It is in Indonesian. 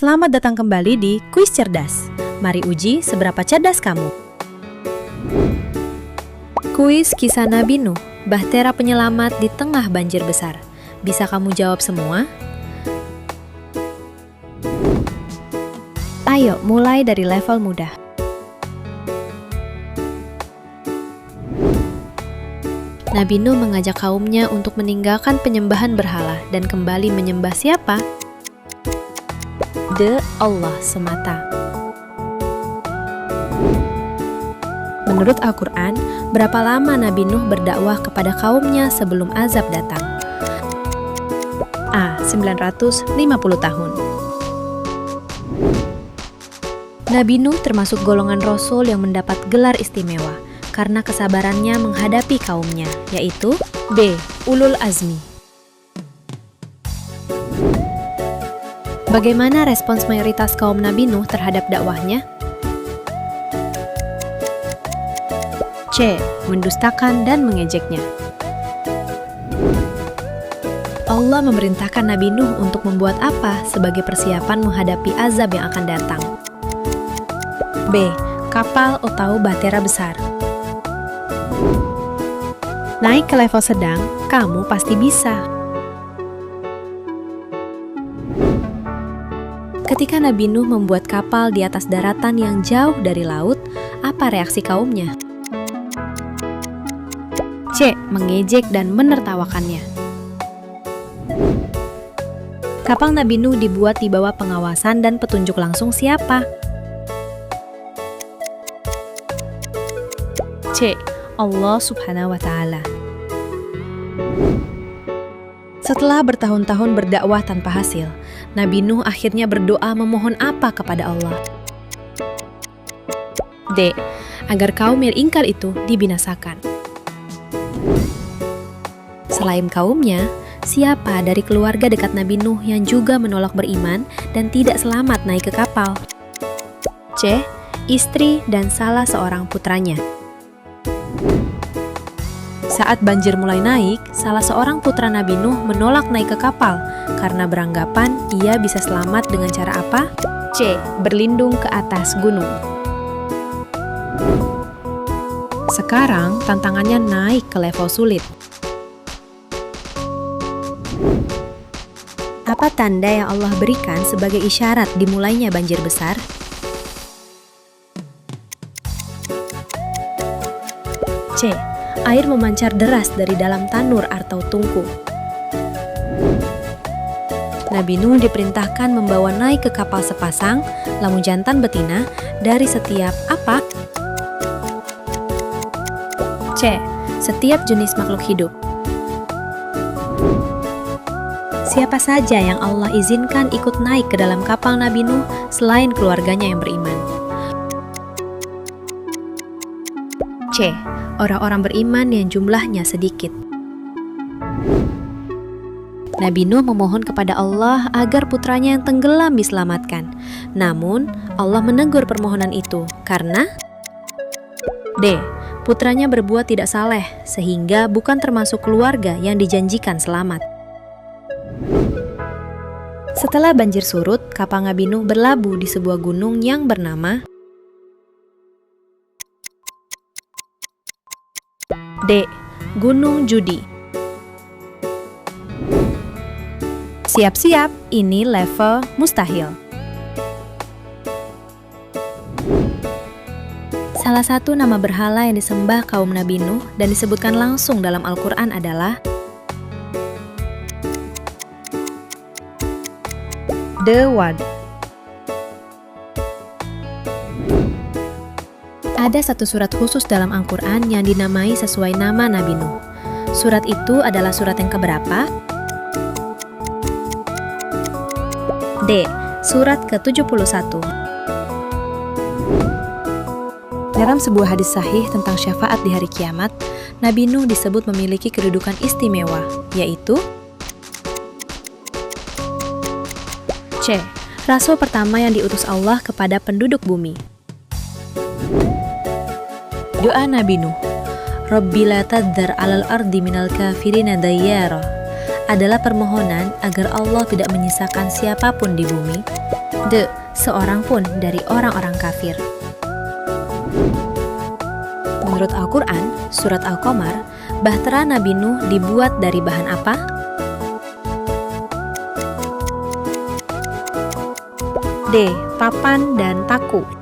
Selamat datang kembali di Kuis Cerdas. Mari uji seberapa cerdas kamu. Kuis kisah Nabi Nuh, bahtera penyelamat di tengah banjir besar. Bisa kamu jawab semua? Ayo mulai dari level mudah. Nabi Nuh mengajak kaumnya untuk meninggalkan penyembahan berhala dan kembali menyembah siapa? Allah semata. Menurut Al-Quran, berapa lama Nabi Nuh berdakwah kepada kaumnya sebelum azab datang? A. 950 tahun. Nabi Nuh termasuk golongan Rasul yang mendapat gelar istimewa karena kesabarannya menghadapi kaumnya, yaitu B. Ulul Azmi. Bagaimana respons mayoritas kaum Nabi Nuh terhadap dakwahnya? C. Mendustakan dan mengejeknya. Allah memerintahkan Nabi Nuh untuk membuat apa sebagai persiapan menghadapi azab yang akan datang? B. Kapal atau bahtera besar. Naik ke level sedang, kamu pasti bisa. Ketika Nabi Nuh membuat kapal di atas daratan yang jauh dari laut, apa reaksi kaumnya? C. Mengejek dan menertawakannya. Kapal Nabi Nuh dibuat di bawah pengawasan dan petunjuk langsung siapa? C. Allah Subhanahu wa Ta'ala. Setelah bertahun-tahun berdakwah tanpa hasil, Nabi Nuh akhirnya berdoa memohon apa kepada Allah? D. Agar kaum yang ingkar itu dibinasakan. Selain kaumnya, siapa dari keluarga dekat Nabi Nuh yang juga menolak beriman dan tidak selamat naik ke kapal? C. Istri dan salah seorang putranya. Saat banjir mulai naik, salah seorang putra Nabi Nuh menolak naik ke kapal karena beranggapan ia bisa selamat dengan cara apa? C. Berlindung ke atas gunung. Sekarang tantangannya naik ke level sulit. Apa tanda yang Allah berikan sebagai isyarat dimulainya banjir besar? C. Air memancar deras dari dalam tanur atau tungku. Nabi Nuh diperintahkan membawa naik ke kapal sepasang lamu jantan betina dari setiap apa? C. Setiap jenis makhluk hidup. Siapa saja yang Allah izinkan ikut naik ke dalam kapal Nabi Nuh selain keluarganya yang beriman? C. Orang-orang beriman yang jumlahnya sedikit. Nabi Nuh memohon kepada Allah agar putranya yang tenggelam diselamatkan. Namun, Allah menegur permohonan itu karena D. Putranya berbuat tidak saleh, sehingga bukan termasuk keluarga yang dijanjikan selamat. Setelah banjir surut, kapal Nabi Nuh berlabuh di sebuah gunung yang bernama D. Gunung Judi. Siap-siap, ini level mustahil. Salah satu nama berhala yang disembah kaum Nabi Nuh dan disebutkan langsung dalam Al-Quran adalah Wad. Ada satu surat khusus dalam Al-Quran yang dinamai sesuai nama Nabi Nuh. Surat itu adalah surat yang keberapa? D. Surat ke-71. Dalam sebuah hadis sahih tentang syafaat di hari kiamat, Nabi Nuh disebut memiliki kedudukan istimewa, yaitu C. Rasul pertama yang diutus Allah kepada penduduk bumi. Doa Nabi Nuh, Rabbi la tadzar alal ardi minal kafirina dayyara, adalah permohonan agar Allah tidak menyisakan siapapun di bumi D. Seorang pun dari orang-orang kafir. Menurut Al-Quran, surat Al-Qamar, bahtera Nabi Nuh dibuat dari bahan apa? D. Papan dan paku.